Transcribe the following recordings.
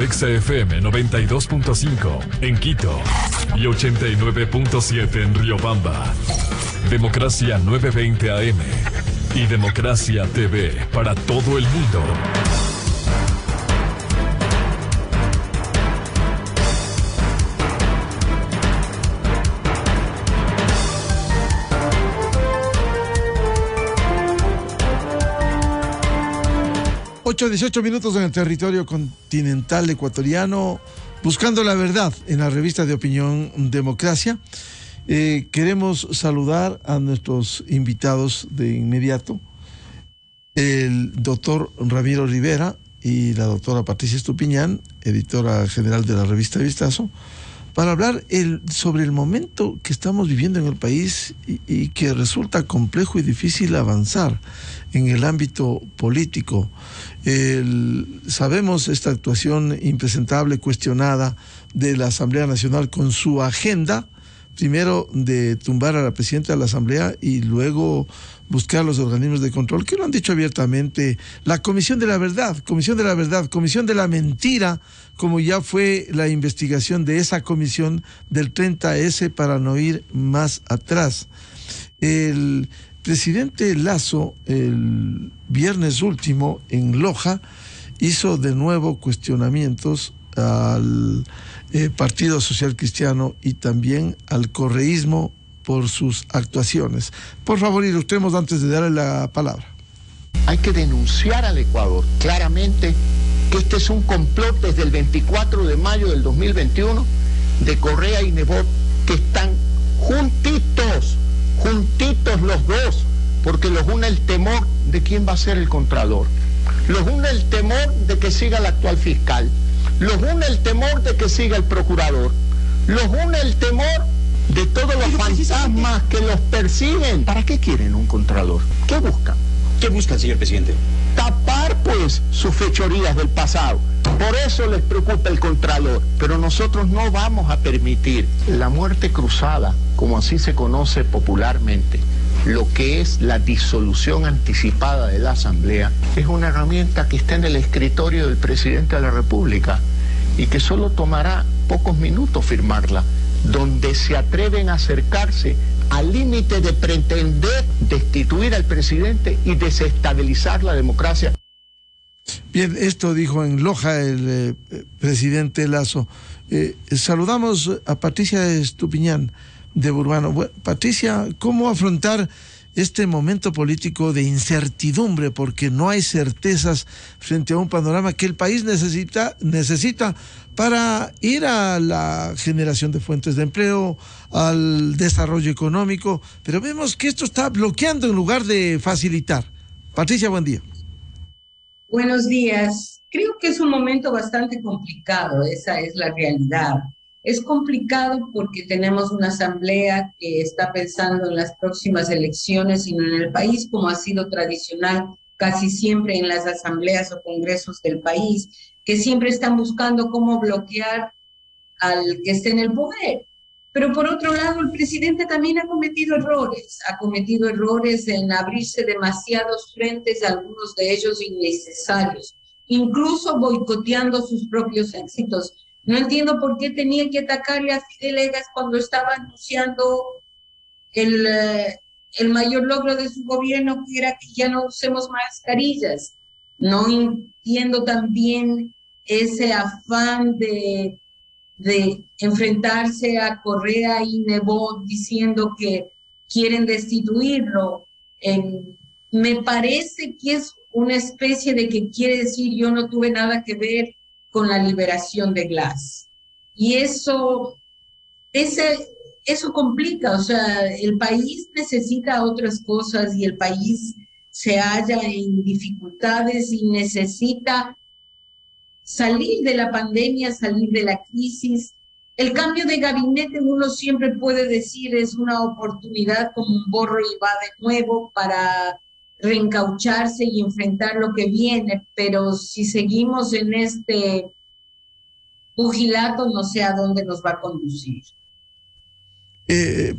XFM 92.5 en Quito y 89.7 en Riobamba. Democracia 920 AM y Democracia TV para todo el mundo. Ocho, 18 minutos en el territorio continental ecuatoriano, buscando la verdad en la revista de opinión Democracia. Queremos saludar a nuestros invitados de inmediato, el doctor Ramiro Rivera y la doctora Patricia Estupiñán, editora general de la revista Vistazo, para hablar sobre el momento que estamos viviendo en el país y que resulta complejo y difícil avanzar en el ámbito político. Sabemos esta actuación impresentable, cuestionada de la Asamblea Nacional con su agenda, primero de tumbar a la presidenta de la Asamblea y luego buscar los organismos de control, que lo han dicho abiertamente, la Comisión de la Verdad, Comisión de la Mentira, como ya fue la investigación de esa comisión del 30S para no ir más atrás. El presidente Lasso, el viernes último en Loja, hizo de nuevo cuestionamientos al Partido Social Cristiano y también al correísmo por sus actuaciones. Por favor, ilustremos antes de darle la palabra. Hay que denunciar al Ecuador claramente que este es un complot desde el 24 de mayo del 2021 de Correa y Nebot, que están juntitos los dos, porque los une el temor de quién va a ser el contralor, los une el temor de que siga el actual fiscal, los une el temor de que siga el procurador, los une el temor de todos los fantasmas que los persiguen. ¿Para qué quieren un contralor? ¿Qué buscan? ¿Qué buscan, señor presidente? Tapar, pues, sus fechorías del pasado. Por eso les preocupa el contralor. Pero nosotros no vamos a permitir la muerte cruzada, como así se conoce popularmente. Lo que es la disolución anticipada de la Asamblea es una herramienta que está en el escritorio del presidente de la República y que solo tomará pocos minutos firmarla, donde se atreven a acercarse al límite de pretender destituir al presidente y desestabilizar la democracia. Bien, esto dijo en Loja el presidente Lasso. Saludamos a Patricia Estupiñán de Burbano. Bueno, Patricia, ¿cómo afrontar este momento político de incertidumbre? Porque no hay certezas frente a un panorama que el país necesita para ir a la generación de fuentes de empleo, al desarrollo económico, pero vemos que esto está bloqueando en lugar de facilitar. Patricia, buen día. Buenos días. Creo que es un momento bastante complicado, esa es la realidad. Es complicado porque tenemos una asamblea que está pensando en las próximas elecciones y no en el país, como ha sido tradicional casi siempre en las asambleas o congresos del país, que siempre están buscando cómo bloquear al que esté en el poder. Pero por otro lado, el presidente también ha cometido errores en abrirse demasiados frentes, algunos de ellos innecesarios, incluso boicoteando sus propios éxitos. No entiendo por qué tenía que atacarle a Fidel Egas cuando estaba anunciando el mayor logro de su gobierno, que era que ya no usemos mascarillas. No entiendo también ese afán de enfrentarse a Correa y Nebot diciendo que quieren destituirlo. Me parece que es una especie de que quiere decir yo no tuve nada que ver con la liberación de Glass. Y eso complica, o sea, el país necesita otras cosas y el país se halla en dificultades y necesita salir de la pandemia, salir de la crisis. El cambio de gabinete, uno siempre puede decir, es una oportunidad como un borro y va de nuevo para reencaucharse y enfrentar lo que viene, pero si seguimos en este pugilato, no sé a dónde nos va a conducir.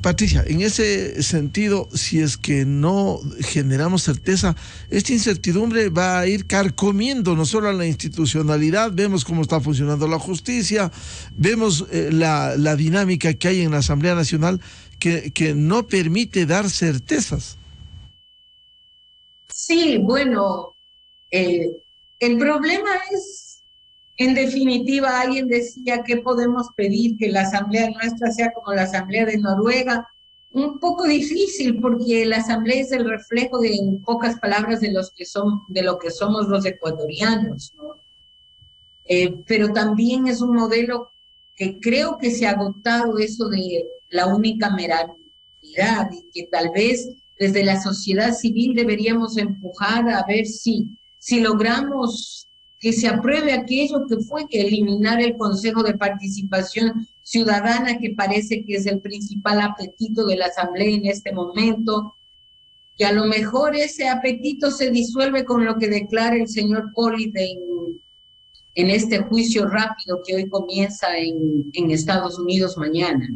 Patricia, en ese sentido, si es que no generamos certeza, esta incertidumbre va a ir carcomiendo no solo a la institucionalidad, vemos cómo está funcionando la justicia, vemos la dinámica que hay en la Asamblea Nacional que no permite dar certezas. Sí, bueno, el problema es, en definitiva, alguien decía que podemos pedir que la asamblea nuestra sea como la asamblea de Noruega. Un poco difícil porque la asamblea es el reflejo de, en pocas palabras, de lo que somos los ecuatorianos, ¿no? Pero también es un modelo que creo que se ha agotado, eso de la unicameralidad, y que tal vez desde la sociedad civil deberíamos empujar a ver si logramos que se apruebe aquello que fue eliminar el Consejo de Participación Ciudadana, que parece que es el principal apetito de la Asamblea en este momento, que a lo mejor ese apetito se disuelve con lo que declara el señor Poli en este juicio rápido que hoy comienza en Estados Unidos mañana.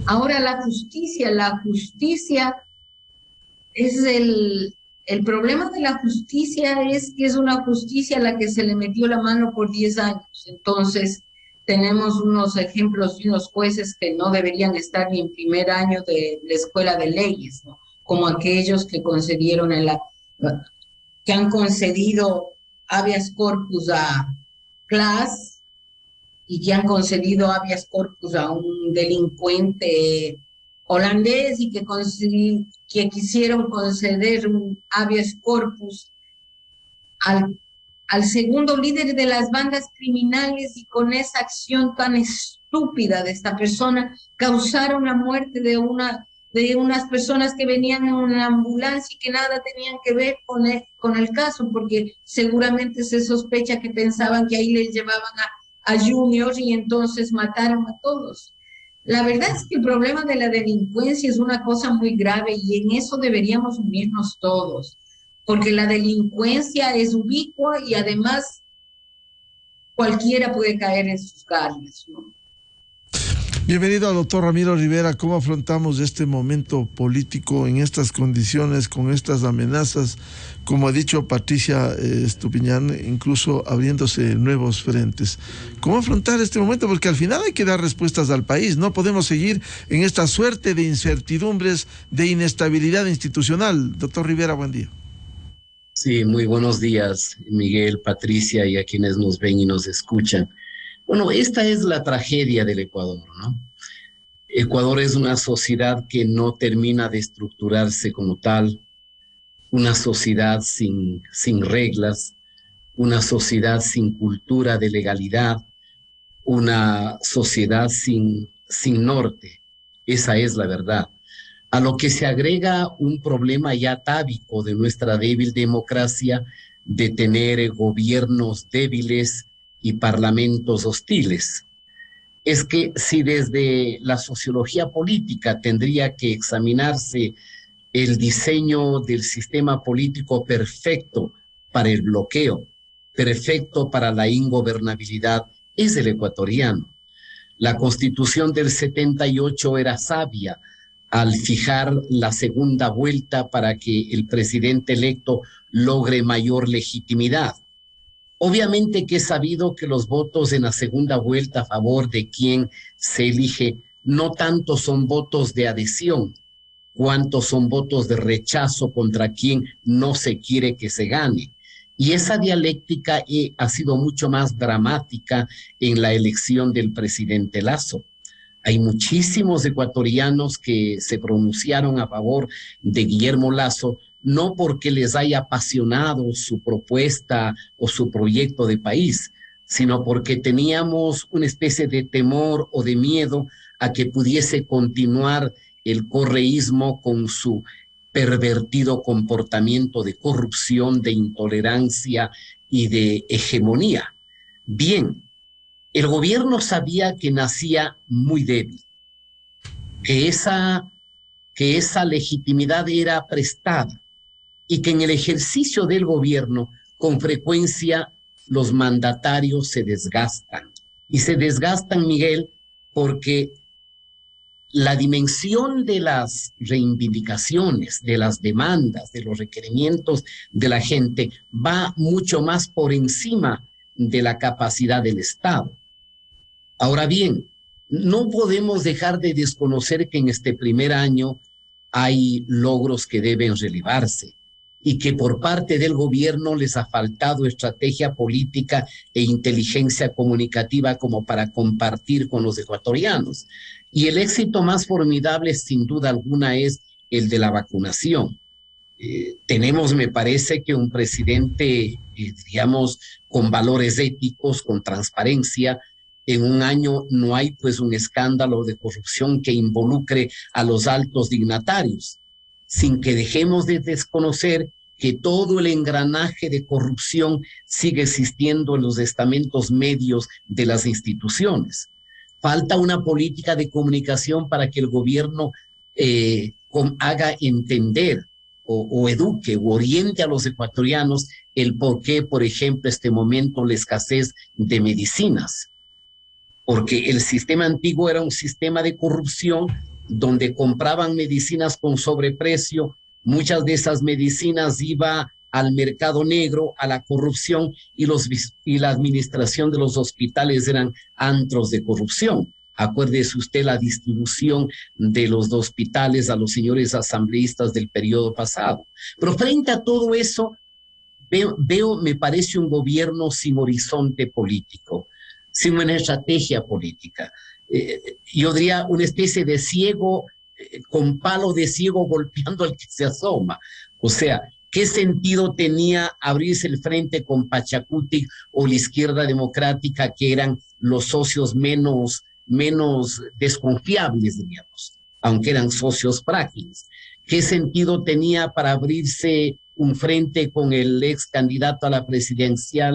Ahora la justicia es el problema de la justicia es que es una justicia a la que se le metió la mano por 10 años. Entonces, tenemos unos ejemplos de unos jueces que no deberían estar ni en primer año de la escuela de leyes, ¿no? Como aquellos que concedieron que han concedido habeas corpus a Klaas y que han concedido habeas corpus a un delincuente holandés y que quisieron conceder un habeas corpus al segundo líder de las bandas criminales, y con esa acción tan estúpida de esta persona causaron la muerte de unas personas que venían en una ambulancia y que nada tenían que ver con el caso, porque seguramente se sospecha que pensaban que ahí les llevaban a Junior y entonces mataron a todos. La verdad es que el problema de la delincuencia es una cosa muy grave y en eso deberíamos unirnos todos, porque la delincuencia es ubicua y además cualquiera puede caer en sus garras, ¿no? Bienvenido al doctor Ramiro Rivera. ¿Cómo afrontamos este momento político en estas condiciones, con estas amenazas? Como ha dicho Patricia Estupiñán, incluso abriéndose nuevos frentes. ¿Cómo afrontar este momento? Porque al final hay que dar respuestas al país. No podemos seguir en esta suerte de incertidumbres, de inestabilidad institucional. Doctor Rivera, buen día. Sí, muy buenos días, Miguel, Patricia y a quienes nos ven y nos escuchan. Bueno, esta es la tragedia del Ecuador, ¿no? Ecuador es una sociedad que no termina de estructurarse como tal, una sociedad sin reglas, una sociedad sin cultura de legalidad, una sociedad sin norte. Esa es la verdad. A lo que se agrega un problema ya atávico de nuestra débil democracia, de tener gobiernos débiles y parlamentos hostiles. Es que si desde la sociología política tendría que examinarse el diseño del sistema político perfecto para el bloqueo, perfecto para la ingobernabilidad, es el ecuatoriano. La Constitución del 78 era sabia al fijar la segunda vuelta para que el presidente electo logre mayor legitimidad. Obviamente que es sabido que los votos en la segunda vuelta a favor de quien se elige no tanto son votos de adhesión, cuanto son votos de rechazo contra quien no se quiere que se gane. Y esa dialéctica ha sido mucho más dramática en la elección del presidente Lasso. Hay muchísimos ecuatorianos que se pronunciaron a favor de Guillermo Lasso, no porque les haya apasionado su propuesta o su proyecto de país, sino porque teníamos una especie de temor o de miedo a que pudiese continuar el correísmo con su pervertido comportamiento de corrupción, de intolerancia y de hegemonía. Bien, el gobierno sabía que nacía muy débil, que esa legitimidad era prestada y que en el ejercicio del gobierno con frecuencia los mandatarios se desgastan. Y se desgastan, Miguel, porque la dimensión de las reivindicaciones, de las demandas, de los requerimientos de la gente va mucho más por encima de la capacidad del Estado. Ahora bien, no podemos dejar de desconocer que en este primer año hay logros que deben relevarse y que por parte del gobierno les ha faltado estrategia política e inteligencia comunicativa como para compartir con los ecuatorianos. Y el éxito más formidable, sin duda alguna, es el de la vacunación. Tenemos, me parece, que un presidente, digamos, con valores éticos, con transparencia. En un año no hay pues un escándalo de corrupción que involucre a los altos dignatarios, sin que dejemos de desconocer que todo el engranaje de corrupción sigue existiendo en los estamentos medios de las instituciones. Falta una política de comunicación para que el gobierno haga entender o eduque o oriente a los ecuatorianos el por qué, por ejemplo, este momento la escasez de medicinas. Porque el sistema antiguo era un sistema de corrupción donde compraban medicinas con sobreprecio. Muchas de esas medicinas iban al mercado negro, a la corrupción, y la administración de los hospitales eran antros de corrupción. Acuérdese usted la distribución de los hospitales a los señores asambleístas del periodo pasado. Pero frente a todo eso, me parece un gobierno sin horizonte político, sin una estrategia política. Yo diría una especie de ciego, con palo de ciego golpeando al que se asoma. O sea, ¿qué sentido tenía abrirse el frente con Pachacuti o la Izquierda Democrática, que eran los socios menos desconfiables, diríamos, aunque eran socios frágiles? ¿Qué sentido tenía para abrirse un frente con el ex candidato a la presidencia,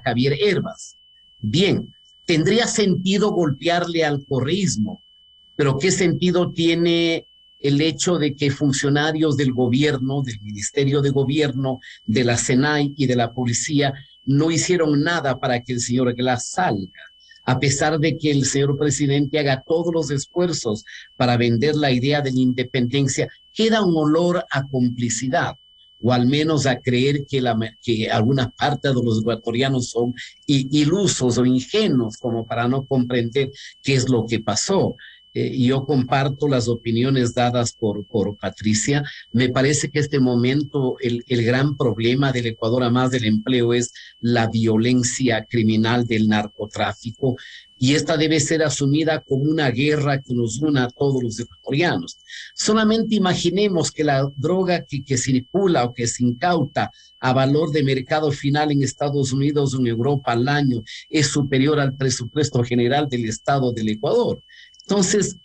Javier Hervas? Bien, tendría sentido golpearle al correísmo, pero ¿qué sentido tiene el hecho de que funcionarios del gobierno, del Ministerio de Gobierno, de la SENAI y de la policía no hicieron nada para que el señor Glass salga? A pesar de que el señor presidente haga todos los esfuerzos para vender la idea de la independencia, queda un olor a complicidad, o al menos a creer que alguna parte de los ecuatorianos son ilusos o ingenuos como para no comprender qué es lo que pasó. Yo comparto las opiniones dadas por Patricia. Me parece que este momento el gran problema del Ecuador, además del empleo, es la violencia criminal del narcotráfico, y esta debe ser asumida como una guerra que nos una a todos los ecuatorianos. Solamente imaginemos que la droga que circula o que se incauta a valor de mercado final en Estados Unidos o en Europa al año es superior al presupuesto general del Estado del Ecuador. Entonces,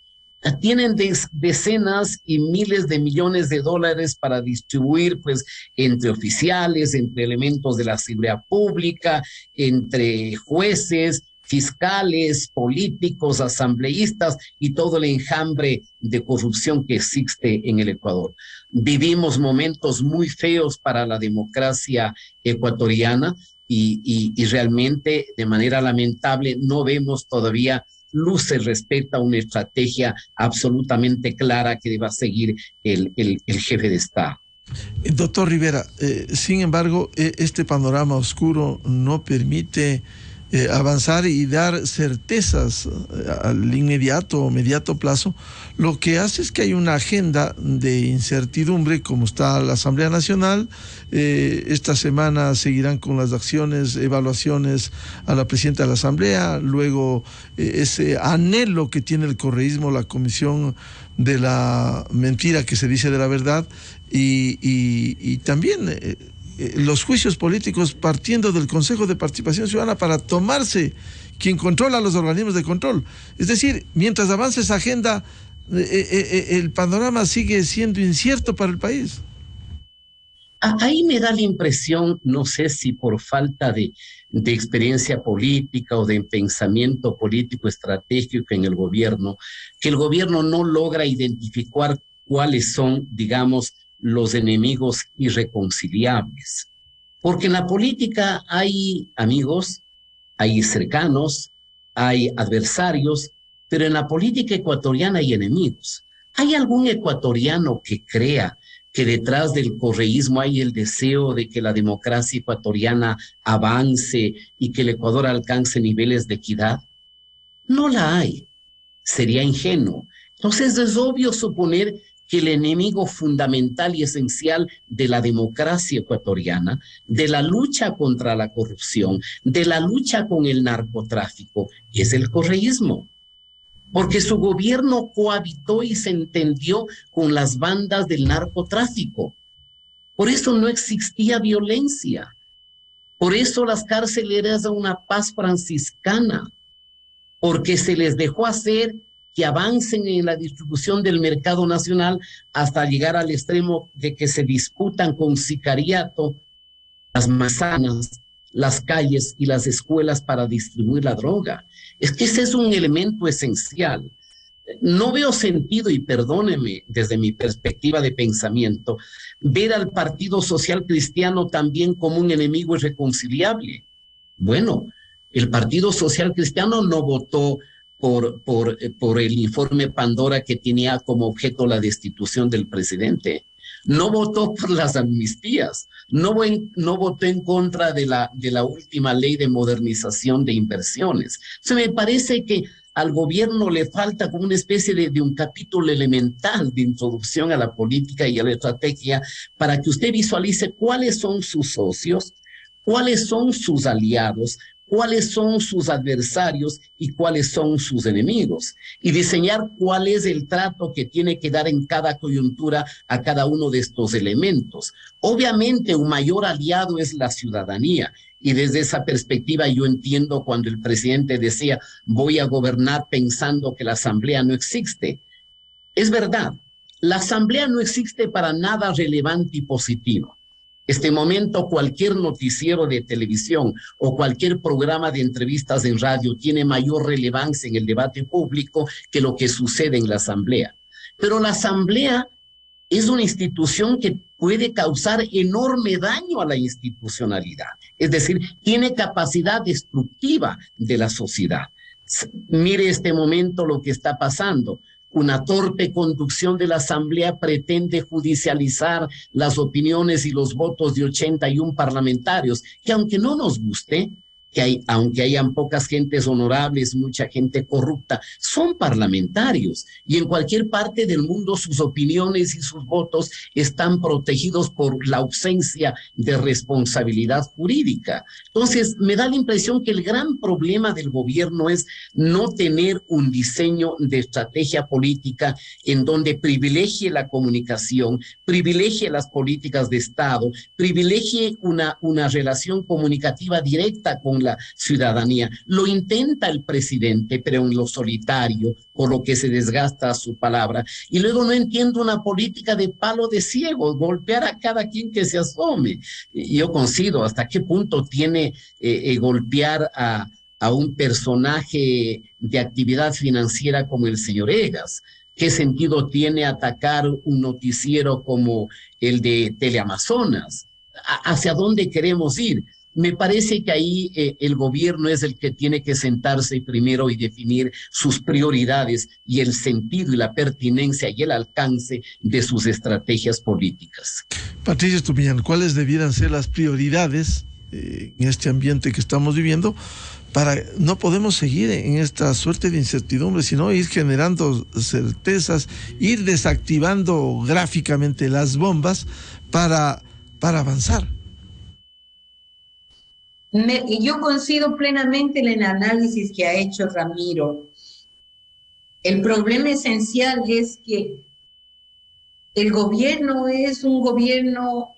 tienen decenas y miles de millones de dólares para distribuir, pues, entre oficiales, entre elementos de la seguridad pública, entre jueces, fiscales, políticos, asambleístas y todo el enjambre de corrupción que existe en el Ecuador. Vivimos momentos muy feos para la democracia ecuatoriana y realmente, de manera lamentable, no vemos todavía luces respecto a una estrategia absolutamente clara que deba seguir el jefe de Estado. Doctor Rivera, sin embargo, este panorama oscuro no permite avanzar y dar certezas al inmediato o mediato plazo. Lo que hace es que hay una agenda de incertidumbre, como está la Asamblea Nacional. Esta semana seguirán con las acciones, evaluaciones a la presidenta de la Asamblea, luego ese anhelo que tiene el correísmo, la comisión de la mentira que se dice de la verdad, y también los juicios políticos partiendo del Consejo de Participación Ciudadana para tomarse quien controla los organismos de control. Es decir, mientras avance esa agenda, el panorama sigue siendo incierto para el país. Ahí me da la impresión, no sé si por falta de experiencia política o de pensamiento político estratégico en el gobierno, que el gobierno no logra identificar cuáles son, digamos, los enemigos irreconciliables. Porque en la política hay amigos, hay cercanos, hay adversarios, pero en la política ecuatoriana hay enemigos. ¿Hay algún ecuatoriano que crea que detrás del correísmo hay el deseo de que la democracia ecuatoriana avance y que el Ecuador alcance niveles de equidad? No la hay. Sería ingenuo. Entonces es obvio suponer que el enemigo fundamental y esencial de la democracia ecuatoriana, de la lucha contra la corrupción, de la lucha con el narcotráfico, es el correísmo. Porque su gobierno cohabitó y se entendió con las bandas del narcotráfico. Por eso no existía violencia. Por eso las cárceles eran una paz franciscana. Porque se les dejó hacer que avancen en la distribución del mercado nacional hasta llegar al extremo de que se disputan con sicariato las manzanas, las calles y las escuelas para distribuir la droga. Es que ese es un elemento esencial. No veo sentido, y perdóneme desde mi perspectiva de pensamiento, ver al Partido Social Cristiano también como un enemigo irreconciliable. Bueno, el Partido Social Cristiano no votó por el informe Pandora que tenía como objeto la destitución del presidente. No votó por las amnistías, no votó en contra de la última ley de modernización de inversiones. O sea, me parece que al gobierno le falta como una especie de un capítulo elemental de introducción a la política y a la estrategia para que usted visualice cuáles son sus socios, cuáles son sus aliados, cuáles son sus adversarios y cuáles son sus enemigos, y diseñar cuál es el trato que tiene que dar en cada coyuntura a cada uno de estos elementos. Obviamente, un mayor aliado es la ciudadanía, y desde esa perspectiva yo entiendo cuando el presidente decía, voy a gobernar pensando que la asamblea no existe. Es verdad, la asamblea no existe para nada relevante y positivo. Este momento cualquier noticiero de televisión o cualquier programa de entrevistas en radio tiene mayor relevancia en el debate público que lo que sucede en la asamblea. Pero la asamblea es una institución que puede causar enorme daño a la institucionalidad. Es decir, tiene capacidad destructiva de la sociedad. Mire este momento lo que está pasando. Una torpe conducción de la Asamblea pretende judicializar las opiniones y los votos de 81 parlamentarios, que aunque no nos guste, aunque hayan pocas gentes honorables, mucha gente corrupta, son parlamentarios y en cualquier parte del mundo sus opiniones y sus votos están protegidos por la ausencia de responsabilidad jurídica. Entonces, me da la impresión que el gran problema del gobierno es no tener un diseño de estrategia política en donde privilegie la comunicación, privilegie las políticas de Estado, privilegie una relación comunicativa directa con la ciudadanía. Lo intenta el presidente, pero en lo solitario, por lo que se desgasta su palabra. Y luego no entiendo una política de palo de ciego, golpear a cada quien que se asome. Yo considero hasta qué punto tiene golpear a un personaje de actividad financiera como el señor Egas. ¿Qué sentido tiene atacar un noticiero como el de Teleamazonas? ¿Hacia dónde queremos ir? Me parece que ahí el gobierno es el que tiene que sentarse primero y definir sus prioridades y el sentido y la pertinencia y el alcance de sus estrategias políticas. Patricia Estupiñán, ¿cuáles debieran ser las prioridades en este ambiente que estamos viviendo? No podemos seguir en esta suerte de incertidumbre, sino ir generando certezas, ir desactivando gráficamente las bombas para avanzar. Yo coincido plenamente en el análisis que ha hecho Ramiro. El problema esencial es que el gobierno es un gobierno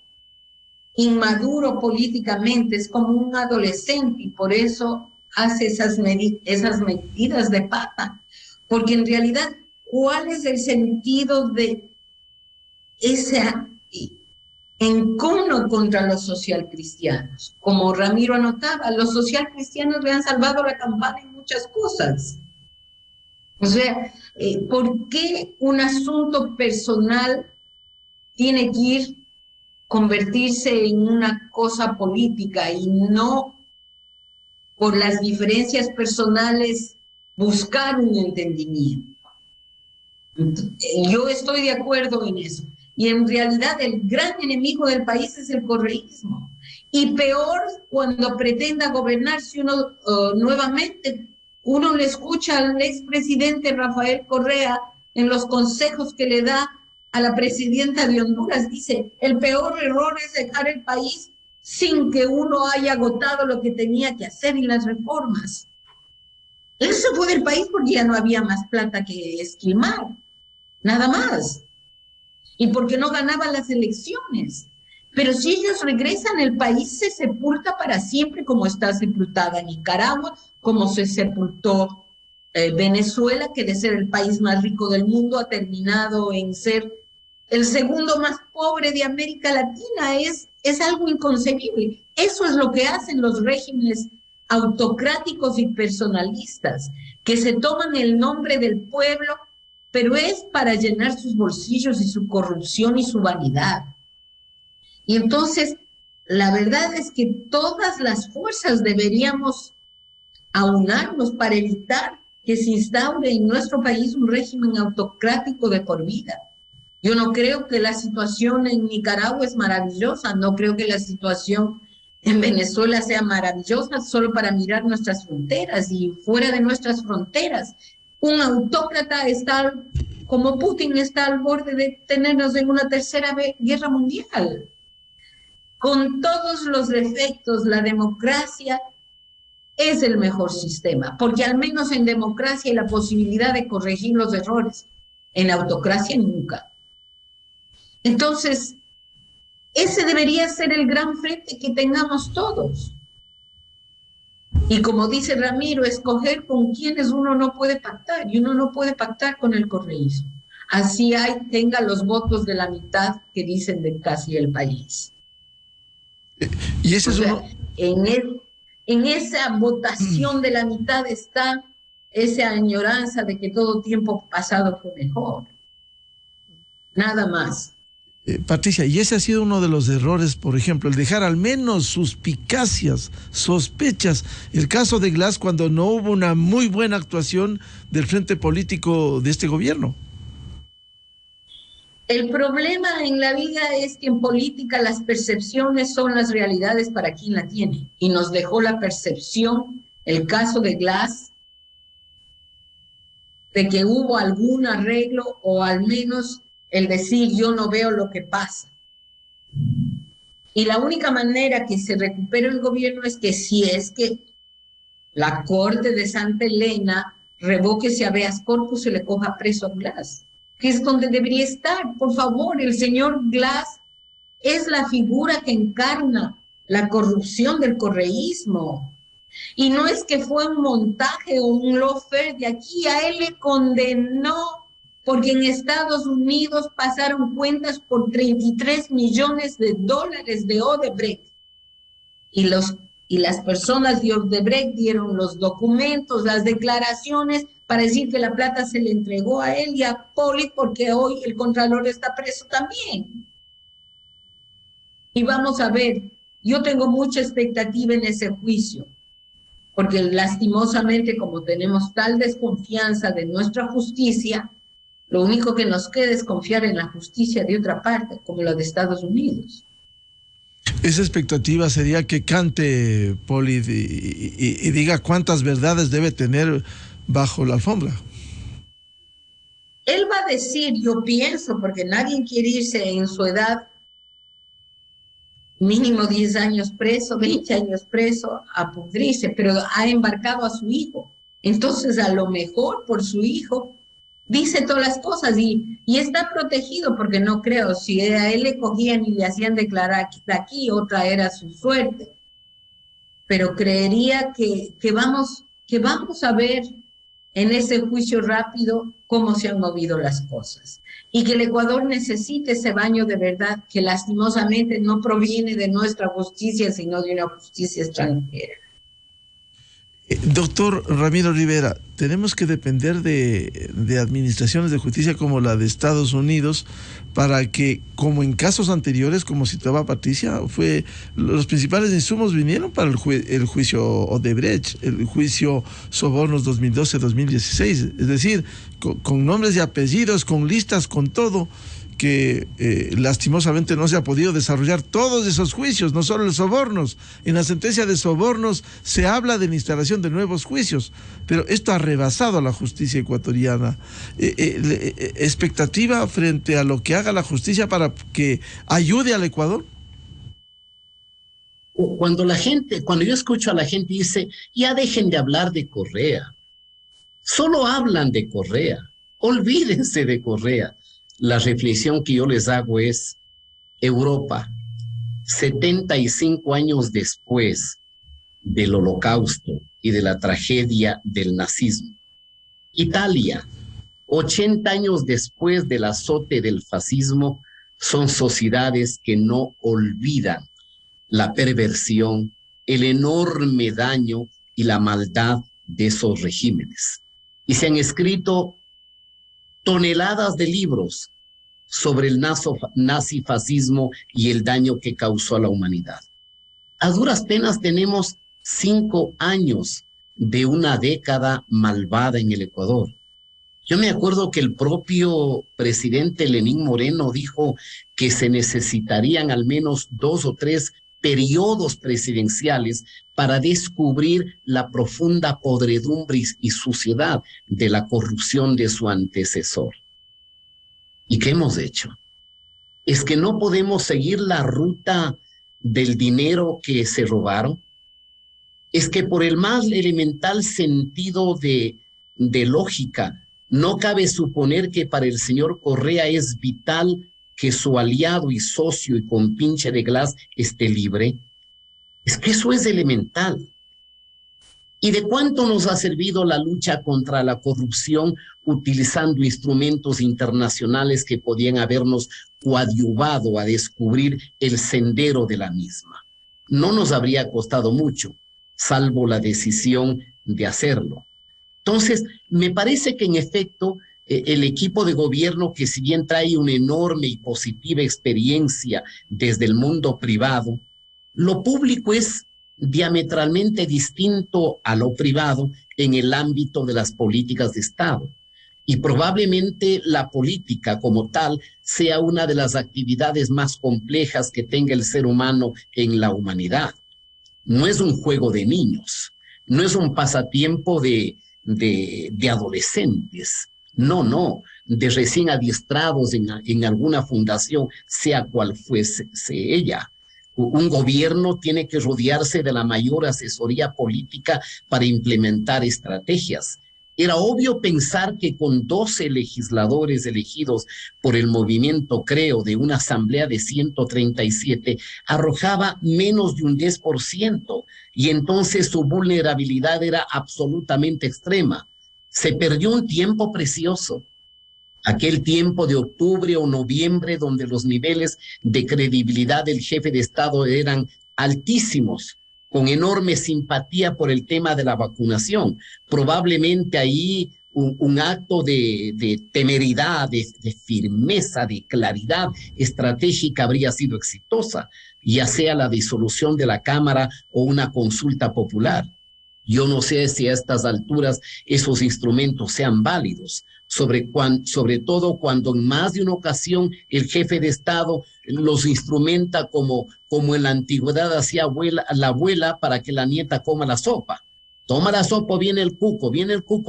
inmaduro políticamente, es como un adolescente y por eso hace esas medidas de pata. Porque en realidad, ¿cuál es el sentido de ese encono contra los socialcristianos? Como Ramiro anotaba, los socialcristianos le han salvado la campana en muchas cosas. O sea, ¿por qué un asunto personal tiene que convertirse en una cosa política y no por las diferencias personales buscar un entendimiento. Yo estoy de acuerdo en eso. Y en realidad el gran enemigo del país es el correísmo. Y peor cuando pretenda gobernar, si uno nuevamente, uno le escucha al expresidente Rafael Correa en los consejos que le da a la presidenta de Honduras. Dice, el peor error es dejar el país sin que uno haya agotado lo que tenía que hacer y las reformas. Él se fue del país porque ya no había más plata que esquilmar, nada más. Y porque no ganaban las elecciones. Pero si ellos regresan, el país se sepulta para siempre, como está sepultada Nicaragua, como se sepultó Venezuela, que de ser el país más rico del mundo ha terminado en ser el segundo más pobre de América Latina. Es algo inconcebible. Eso es lo que hacen los regímenes autocráticos y personalistas, que se toman el nombre del pueblo, pero es para llenar sus bolsillos y su corrupción y su vanidad. Y entonces, la verdad es que todas las fuerzas deberíamos aunarnos para evitar que se instaure en nuestro país un régimen autocrático de por vida. Yo no creo que la situación en Nicaragua es maravillosa, no creo que la situación en Venezuela sea maravillosa solo para mirar nuestras fronteras, y fuera de nuestras fronteras. Un autócrata está, como Putin, está al borde de tenernos en una tercera guerra mundial. Con todos los defectos, la democracia es el mejor sistema, porque al menos en democracia hay la posibilidad de corregir los errores. En autocracia nunca. Entonces, ese debería ser el gran frente que tengamos todos. Y como dice Ramiro, escoger con quienes uno no puede pactar, y uno no puede pactar con el correísmo. Así tenga los votos de la mitad que dicen de casi el país. Y ese es uno... En esa votación de la mitad está esa añoranza de que todo tiempo pasado fue mejor. Nada más. Patricia, y ese ha sido uno de los errores, por ejemplo, el dejar al menos suspicacias, sospechas. El caso de Glass, cuando no hubo una muy buena actuación del frente político de este gobierno. El problema en la vida es que en política las percepciones son las realidades para quien la tiene. Y nos dejó la percepción, el caso de Glass, de que hubo algún arreglo, o al menos el decir yo no veo lo que pasa. Y la única manera que se recupere el gobierno es que, si es que la Corte de Santa Elena revoque ese habeas corpus y le coja preso a Glass, que es donde debería estar. Por favor, el señor Glass es la figura que encarna la corrupción del correísmo. Y no es que fue un montaje o un lawfare de aquí, a él le condenó, porque en Estados Unidos pasaron cuentas por $33 millones de Odebrecht. Y las personas de Odebrecht dieron los documentos, las declaraciones, para decir que la plata se le entregó a él y a Poli, porque hoy el contralor está preso también. Y vamos a ver, yo tengo mucha expectativa en ese juicio, porque lastimosamente, como tenemos tal desconfianza de nuestra justicia, lo único que nos queda es confiar en la justicia de otra parte, como la de Estados Unidos. Esa expectativa sería que cante Poli y diga cuántas verdades debe tener bajo la alfombra. Él va a decir, yo pienso, porque nadie quiere irse en su edad, mínimo 10 años preso, 20 años preso, a pudrirse, pero ha embarcado a su hijo. Entonces, a lo mejor por su hijo dice todas las cosas y está protegido, porque no creo, si a él le cogían y le hacían declarar de aquí, otra era su suerte. Pero creería que vamos a ver en ese juicio rápido cómo se han movido las cosas. Y que el Ecuador necesite ese baño de verdad, que lastimosamente no proviene de nuestra justicia, sino de una justicia extranjera. Doctor Ramiro Rivera, tenemos que depender de administraciones de justicia como la de Estados Unidos para que, como en casos anteriores, como citaba Patricia, los principales insumos vinieron para el juicio Odebrecht, el juicio Sobornos 2012-2016, es decir, con nombres y apellidos, con listas, con todo, que lastimosamente no se ha podido desarrollar todos esos juicios, no solo el Sobornos. En la sentencia de Sobornos se habla de la instalación de nuevos juicios, pero esto ha rebasado a la justicia ecuatoriana. ¿Expectativa frente a lo que haga la justicia para que ayude al Ecuador? Cuando yo escucho a la gente dice, ya dejen de hablar de Correa, solo hablan de Correa, olvídense de Correa. La reflexión que yo les hago es, Europa, 75 años después del Holocausto y de la tragedia del nazismo. Italia, 80 años después del azote del fascismo, son sociedades que no olvidan la perversión, el enorme daño y la maldad de esos regímenes. Y se han escrito toneladas de libros sobre el nazifascismo y el daño que causó a la humanidad. A duras penas tenemos 5 años de una década malvada en el Ecuador. Yo me acuerdo que el propio presidente Lenín Moreno dijo que se necesitarían al menos 2 o 3 periodos presidenciales para descubrir la profunda podredumbre y suciedad de la corrupción de su antecesor. ¿Y qué hemos hecho? Es que no podemos seguir la ruta del dinero que se robaron. Es que por el más elemental sentido de lógica, no cabe suponer que para el señor Correa es vital que su aliado y socio y compinche de Glass esté libre. Es que eso es elemental. ¿Y de cuánto nos ha servido la lucha contra la corrupción utilizando instrumentos internacionales que podían habernos coadyuvado a descubrir el sendero de la misma? No nos habría costado mucho, salvo la decisión de hacerlo. Entonces, me parece que en efecto el equipo de gobierno, que si bien trae una enorme y positiva experiencia desde el mundo privado, lo público es diametralmente distinto a lo privado en el ámbito de las políticas de Estado. Y probablemente la política como tal sea una de las actividades más complejas que tenga el ser humano en la humanidad. No es un juego de niños, no es un pasatiempo de adolescentes, no, de recién adiestrados en alguna fundación, sea cual fuese ella. Un gobierno tiene que rodearse de la mayor asesoría política para implementar estrategias. Era obvio pensar que con 12 legisladores elegidos por el movimiento Creo de una asamblea de 137 arrojaba menos de un 10% y entonces su vulnerabilidad era absolutamente extrema. Se perdió un tiempo precioso. Aquel tiempo de octubre o noviembre donde los niveles de credibilidad del jefe de Estado eran altísimos, con enorme simpatía por el tema de la vacunación. Probablemente ahí un acto de temeridad, de firmeza, de claridad estratégica habría sido exitosa, ya sea la disolución de la Cámara o una consulta popular. Yo no sé si a estas alturas esos instrumentos sean válidos, sobre todo cuando en más de una ocasión el jefe de Estado los instrumenta como en la antigüedad hacía la abuela para que la nieta coma la sopa. Toma la sopa, viene el cuco,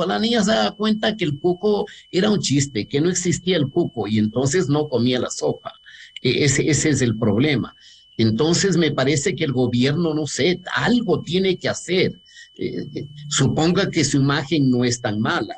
la niña se da cuenta que el cuco era un chiste, que no existía el cuco y entonces no comía la sopa. Ese es el problema. Entonces me parece que el gobierno, no sé, algo tiene que hacer. Suponga que su imagen no es tan mala.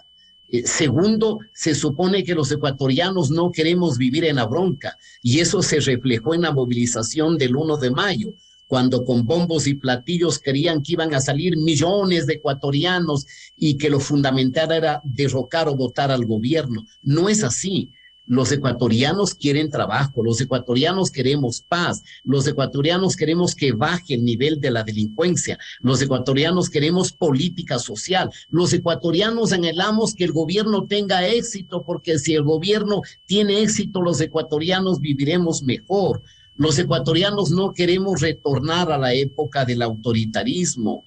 Segundo, se supone que los ecuatorianos no queremos vivir en la bronca y eso se reflejó en la movilización del 1 de mayo, cuando con bombos y platillos querían que iban a salir millones de ecuatorianos y que lo fundamental era derrocar o votar al gobierno. No es así. Los ecuatorianos quieren trabajo, los ecuatorianos queremos paz, los ecuatorianos queremos que baje el nivel de la delincuencia, los ecuatorianos queremos política social, los ecuatorianos anhelamos que el gobierno tenga éxito, porque si el gobierno tiene éxito, los ecuatorianos viviremos mejor. Los ecuatorianos no queremos retornar a la época del autoritarismo,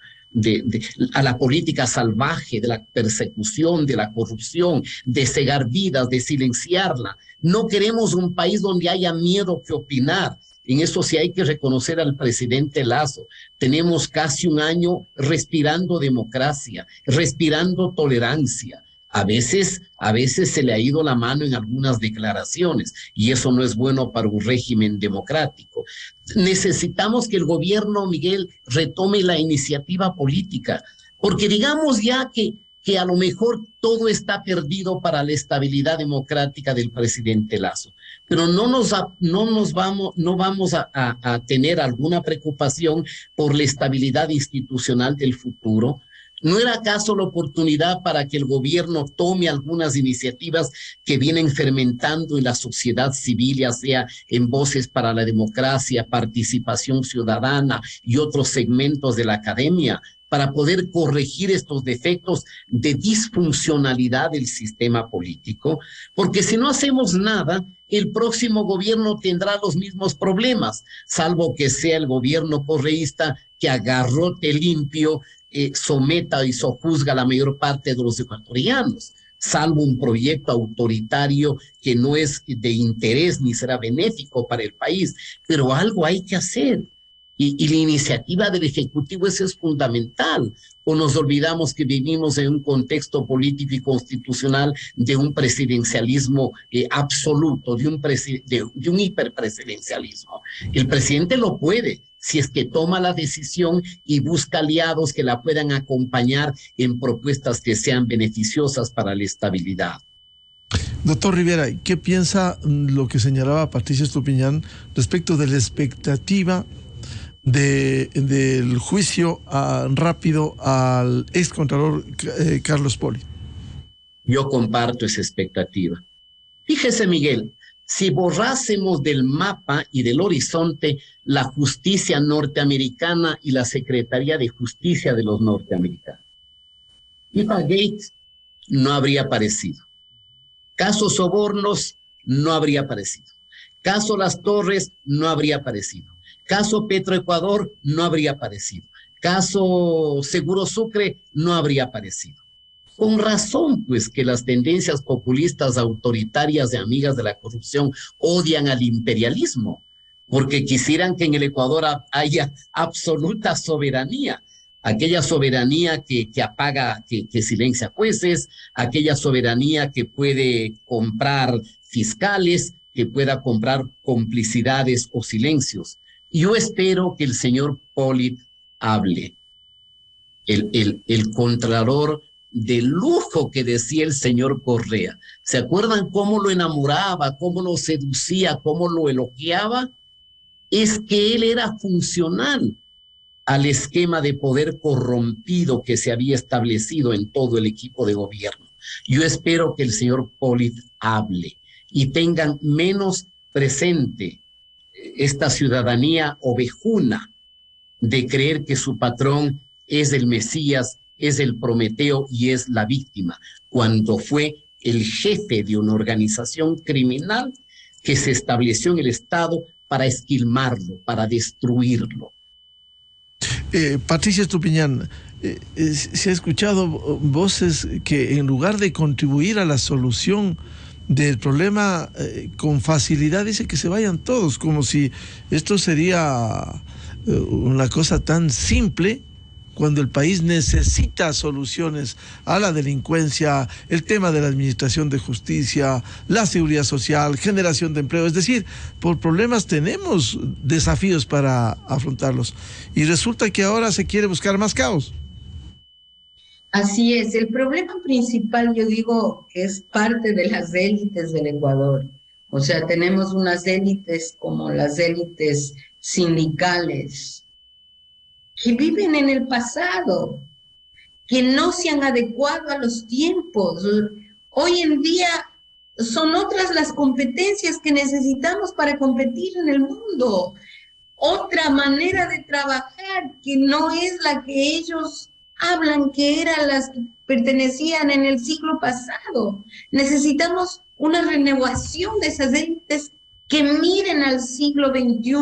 a la política salvaje, de la persecución, de la corrupción, de cegar vidas, de silenciarla. No queremos un país donde haya miedo que opinar. En eso sí hay que reconocer al presidente Lasso. Tenemos casi un año respirando democracia, respirando tolerancia. A veces se le ha ido la mano en algunas declaraciones y eso no es bueno para un régimen democrático. Necesitamos que el gobierno, Miguel, retome la iniciativa política, porque digamos ya que a lo mejor todo está perdido para la estabilidad democrática del presidente Lasso, pero no vamos a tener alguna preocupación por la estabilidad institucional del futuro. ¿No era acaso la oportunidad para que el gobierno tome algunas iniciativas que vienen fermentando en la sociedad civil, ya sea en Voces para la Democracia, Participación Ciudadana y otros segmentos de la academia, para poder corregir estos defectos de disfuncionalidad del sistema político? Porque si no hacemos nada, el próximo gobierno tendrá los mismos problemas, salvo que sea el gobierno correísta que a garrote limpio someta y sojuzga a la mayor parte de los ecuatorianos, salvo un proyecto autoritario que no es de interés ni será benéfico para el país, pero algo hay que hacer. Y la iniciativa del Ejecutivo es fundamental. O nos olvidamos que vivimos en un contexto político y constitucional de un presidencialismo absoluto, de un hiperpresidencialismo. El presidente lo puede, si es que toma la decisión y busca aliados que la puedan acompañar en propuestas que sean beneficiosas para la estabilidad. Doctor Rivera, ¿qué piensa lo que señalaba Patricia Estupiñán respecto de la expectativa del juicio rápido al excontralor Carlos Poli? Yo comparto esa expectativa. Fíjese, Miguel, si borrásemos del mapa y del horizonte la justicia norteamericana y la Secretaría de Justicia de los norteamericanos, Pizzagate no habría aparecido. Caso Sobornos no habría aparecido. Caso Las Torres no habría aparecido. Caso Petroecuador no habría aparecido. Caso Seguro Sucre no habría aparecido. Con razón, pues, que las tendencias populistas autoritarias de amigas de la corrupción odian al imperialismo, porque quisieran que en el Ecuador haya absoluta soberanía, aquella soberanía que apaga, que silencia jueces, aquella soberanía que puede comprar fiscales, que pueda comprar complicidades o silencios. Yo espero que el señor Poli hable, el contralor de lujo que decía el señor Correa. ¿Se acuerdan cómo lo enamoraba, cómo lo seducía, cómo lo elogiaba? Es que él era funcional al esquema de poder corrompido que se había establecido en todo el equipo de gobierno. Yo espero que el señor Poli hable y tengan menos presente esta ciudadanía ovejuna de creer que su patrón es el Mesías, es el Prometeo y es la víctima, cuando fue el jefe de una organización criminal que se estableció en el Estado para esquilmarlo, para destruirlo. Patricia Estupiñán, se ha escuchado voces que en lugar de contribuir a la solución del problema con facilidad, dice que se vayan todos, como si esto sería una cosa tan simple, cuando el país necesita soluciones a la delincuencia, el tema de la administración de justicia, la seguridad social, generación de empleo. Es decir, por problemas tenemos desafíos para afrontarlos. Y resulta que ahora se quiere buscar más caos. Así es. El problema principal, yo digo, es parte de las élites del Ecuador. O sea, tenemos unas élites como las élites sindicales, que viven en el pasado, que no se han adecuado a los tiempos. Hoy en día son otras las competencias que necesitamos para competir en el mundo. Otra manera de trabajar que no es la que ellos hablan, que eran las que pertenecían en el siglo pasado. Necesitamos una renovación de esas élites que miren al siglo XXI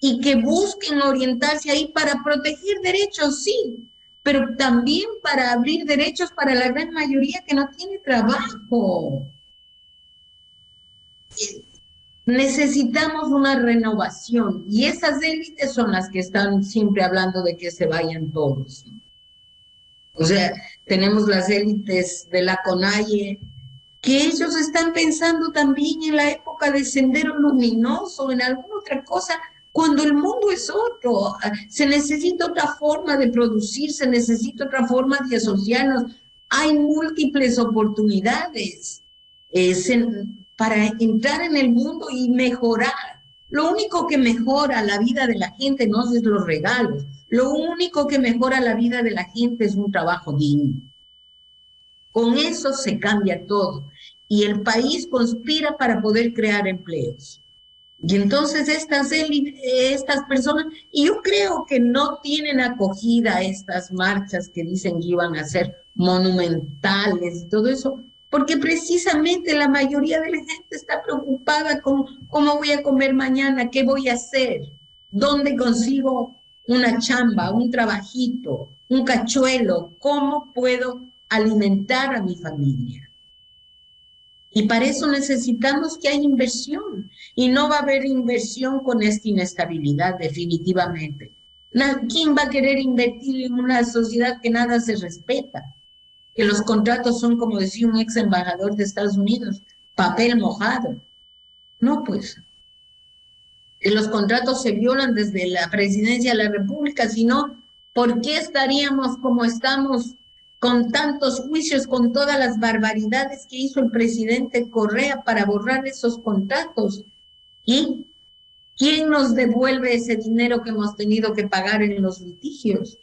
y que busquen orientarse ahí para proteger derechos, sí, pero también para abrir derechos para la gran mayoría que no tiene trabajo. Necesitamos una renovación y esas élites son las que están siempre hablando de que se vayan todos. O sea, tenemos las élites de la CONAIE, que ellos están pensando también en la época de Sendero Luminoso, en alguna otra cosa, cuando el mundo es otro. Se necesita otra forma de producir, se necesita otra forma de asociarnos. Hay múltiples oportunidades para entrar en el mundo y mejorar. Lo único que mejora la vida de la gente no es los regalos. Lo único que mejora la vida de la gente es un trabajo digno. Con eso se cambia todo. Y el país conspira para poder crear empleos. Y entonces estas personas, y yo creo que no tienen acogida a estas marchas que dicen que iban a ser monumentales y todo eso, porque precisamente la mayoría de la gente está preocupada con cómo voy a comer mañana, qué voy a hacer, dónde consigo una chamba, un trabajito, un cachuelo, cómo puedo alimentar a mi familia. Y para eso necesitamos que haya inversión. Y no va a haber inversión con esta inestabilidad, definitivamente. ¿Quién va a querer invertir en una sociedad que nada se respeta? Que los contratos son, como decía un ex embajador de Estados Unidos, papel mojado. No, pues. Los contratos se violan desde la presidencia de la República, sino, ¿por qué estaríamos como estamos con tantos juicios, con todas las barbaridades que hizo el presidente Correa para borrar esos contratos? ¿Y quién nos devuelve ese dinero que hemos tenido que pagar en los litigios?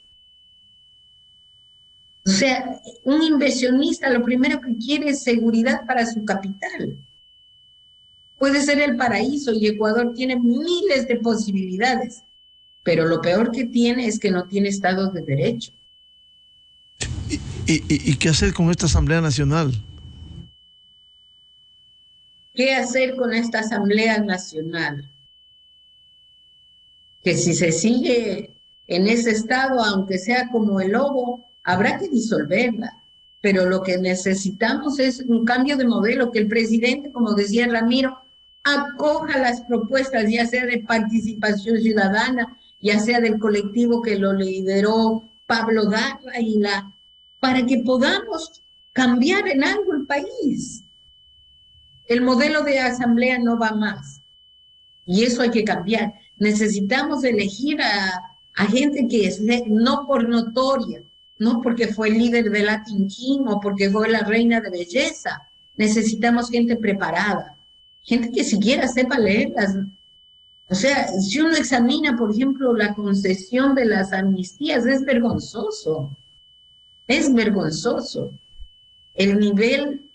O sea, un inversionista lo primero que quiere es seguridad para su capital. Puede ser el paraíso y Ecuador tiene miles de posibilidades, pero lo peor que tiene es que no tiene Estado de Derecho. ¿Y qué hacer con esta Asamblea Nacional? ¿Qué hacer con esta Asamblea Nacional? Que si se sigue en ese estado, aunque sea como el lobo, habrá que disolverla. Pero lo que necesitamos es un cambio de modelo, que el presidente, como decía Ramiro, acoja las propuestas, ya sea de participación ciudadana, ya sea del colectivo que lo lideró Pablo Darra para que podamos cambiar en algo el país. El modelo de asamblea no va más. Y eso hay que cambiar. Necesitamos elegir a gente que es no por notoria, no porque fue el líder de Latin King o porque fue la reina de belleza. Necesitamos gente preparada, gente que siquiera sepa leerlas. O sea, si uno examina, por ejemplo, la concesión de las amnistías, es vergonzoso. Es vergonzoso. El nivel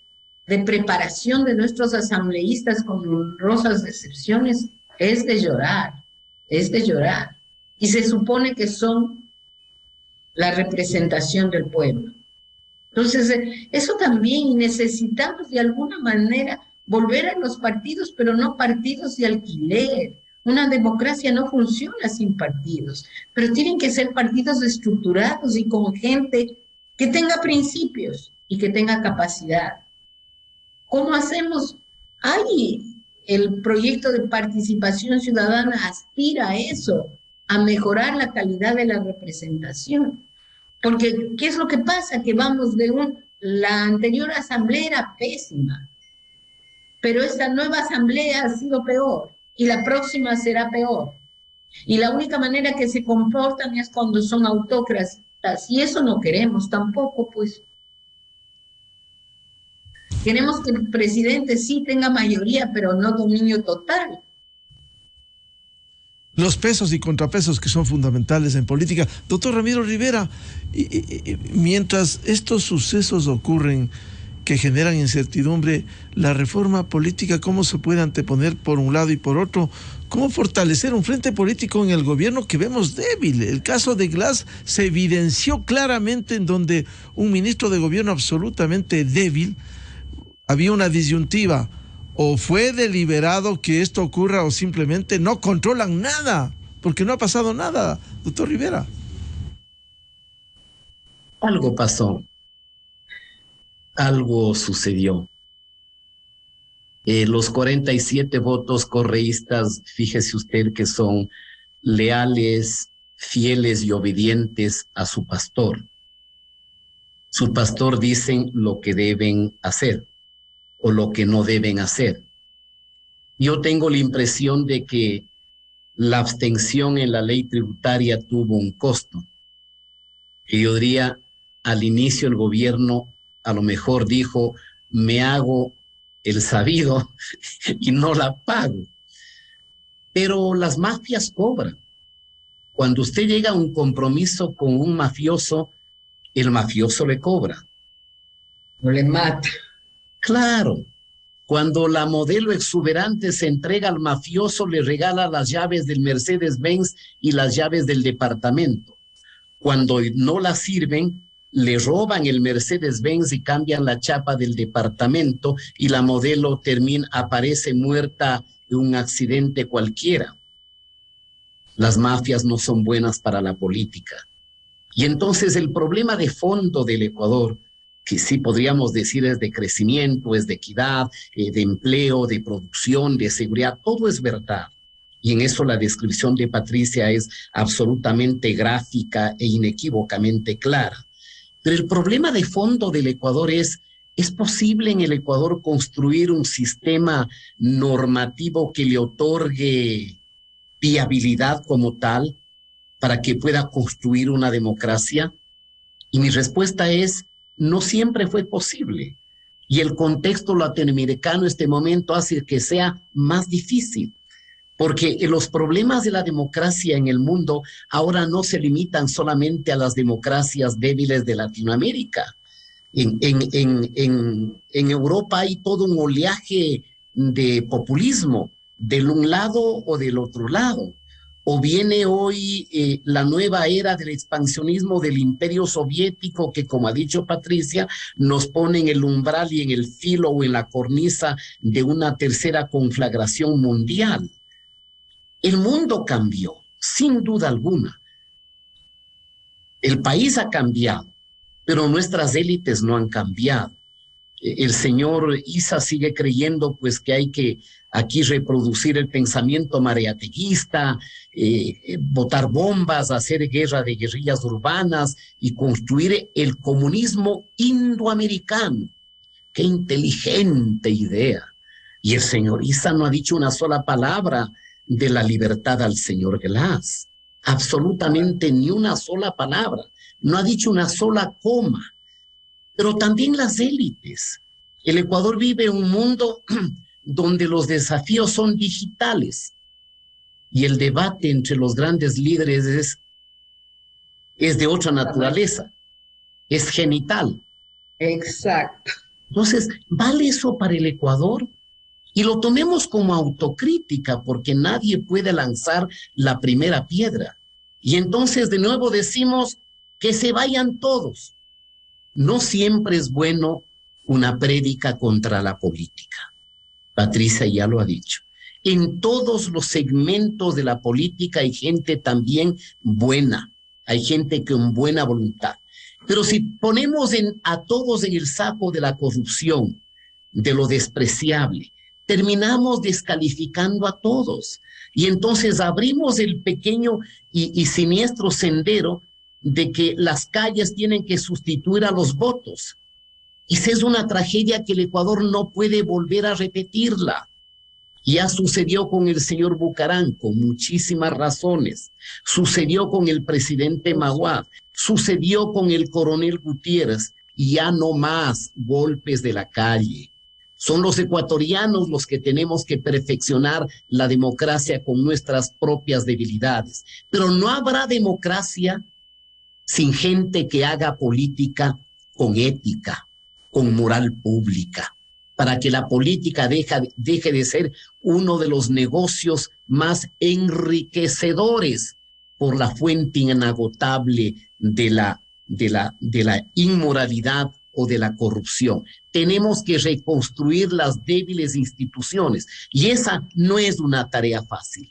de preparación de nuestros asambleístas, con honrosas excepciones, es de llorar, es de llorar. Y se supone que son la representación del pueblo. Entonces, eso también necesitamos de alguna manera volver a los partidos, pero no partidos de alquiler. Una democracia no funciona sin partidos, pero tienen que ser partidos estructurados y con gente que tenga principios y que tenga capacidad. ¿Cómo hacemos? El proyecto de participación ciudadana aspira a eso, a mejorar la calidad de la representación. Porque, ¿qué es lo que pasa? Que vamos la anterior asamblea era pésima, pero esta nueva asamblea ha sido peor y la próxima será peor. Y la única manera que se comportan es cuando son autócratas, y eso no queremos tampoco, pues. Queremos que el presidente sí tenga mayoría, pero no dominio total. Los pesos y contrapesos que son fundamentales en política. Doctor Ramiro Rivera, mientras estos sucesos ocurren, que generan incertidumbre, la reforma política, ¿cómo se puede anteponer por un lado y por otro? ¿Cómo fortalecer un frente político en el gobierno que vemos débil? El caso de Glass se evidenció claramente, en donde un ministro de gobierno absolutamente débil, había una disyuntiva: o fue deliberado que esto ocurra, o simplemente no controlan nada, porque no ha pasado nada, doctor Rivera. Algo pasó, algo sucedió. Los 47 votos correístas, fíjese usted que son leales, fieles y obedientes a su pastor. Su pastor dicen lo que deben hacer o lo que no deben hacer. Yo tengo la impresión de que la abstención en la ley tributaria tuvo un costo. Que yo diría, al inicio el gobierno a lo mejor dijo, me hago el sabido y no la pago. Pero las mafias cobran. Cuando usted llega a un compromiso con un mafioso, el mafioso le cobra. O le mata. Claro. Cuando la modelo exuberante se entrega al mafioso, le regala las llaves del Mercedes-Benz y las llaves del departamento. Cuando no las sirven, le roban el Mercedes-Benz y cambian la chapa del departamento, y la modelo aparece muerta en un accidente cualquiera. Las mafias no son buenas para la política. Y entonces el problema de fondo del Ecuador, que sí podríamos decir es de crecimiento, es de equidad, de empleo, de producción, de seguridad, todo es verdad. Y en eso la descripción de Patricia es absolutamente gráfica e inequívocamente clara. Pero el problema de fondo del Ecuador ¿es posible en el Ecuador construir un sistema normativo que le otorgue viabilidad como tal para que pueda construir una democracia? Y mi respuesta es, no siempre fue posible. Y el contexto latinoamericano en este momento hace que sea más difícil. Porque los problemas de la democracia en el mundo ahora no se limitan solamente a las democracias débiles de Latinoamérica. En Europa hay todo un oleaje de populismo del un lado o del otro lado. O viene hoy la nueva era del expansionismo del imperio soviético que, como ha dicho Patricia, nos pone en el umbral y en el filo o en la cornisa de una tercera conflagración mundial. El mundo cambió, sin duda alguna. El país ha cambiado, pero nuestras élites no han cambiado. El señor Issa sigue creyendo pues que hay que aquí reproducir el pensamiento mariateguista, botar bombas, hacer guerra de guerrillas urbanas y construir el comunismo indoamericano. ¡Qué inteligente idea! Y el señor Issa no ha dicho una sola palabra de la libertad al señor Glass. Absolutamente ni una sola palabra. No ha dicho una sola coma. Pero también las élites. El Ecuador vive en un mundo donde los desafíos son digitales y el debate entre los grandes líderes es de otra naturaleza, es genital. Exacto. Entonces, ¿vale eso para el Ecuador? Y lo tomemos como autocrítica, porque nadie puede lanzar la primera piedra. Y entonces de nuevo decimos que se vayan todos. No siempre es bueno una prédica contra la política. Patricia ya lo ha dicho. En todos los segmentos de la política hay gente también buena, hay gente con buena voluntad. Pero si ponemos a todos en el saco de la corrupción, de lo despreciable, terminamos descalificando a todos. Y entonces abrimos el pequeño y siniestro sendero de que las calles tienen que sustituir a los votos. Y esa es una tragedia que el Ecuador no puede volver a repetirla. Ya sucedió con el señor Bucaram, con muchísimas razones. Sucedió con el presidente Maguad. Sucedió con el coronel Gutiérrez. Y ya no más golpes de la calle. Son los ecuatorianos los que tenemos que perfeccionar la democracia con nuestras propias debilidades. Pero no habrá democracia sin gente que haga política con ética, con moral pública, para que la política deje de ser uno de los negocios más enriquecedores por la fuente inagotable de la inmoralidad o de la corrupción. Tenemos que reconstruir las débiles instituciones y esa no es una tarea fácil.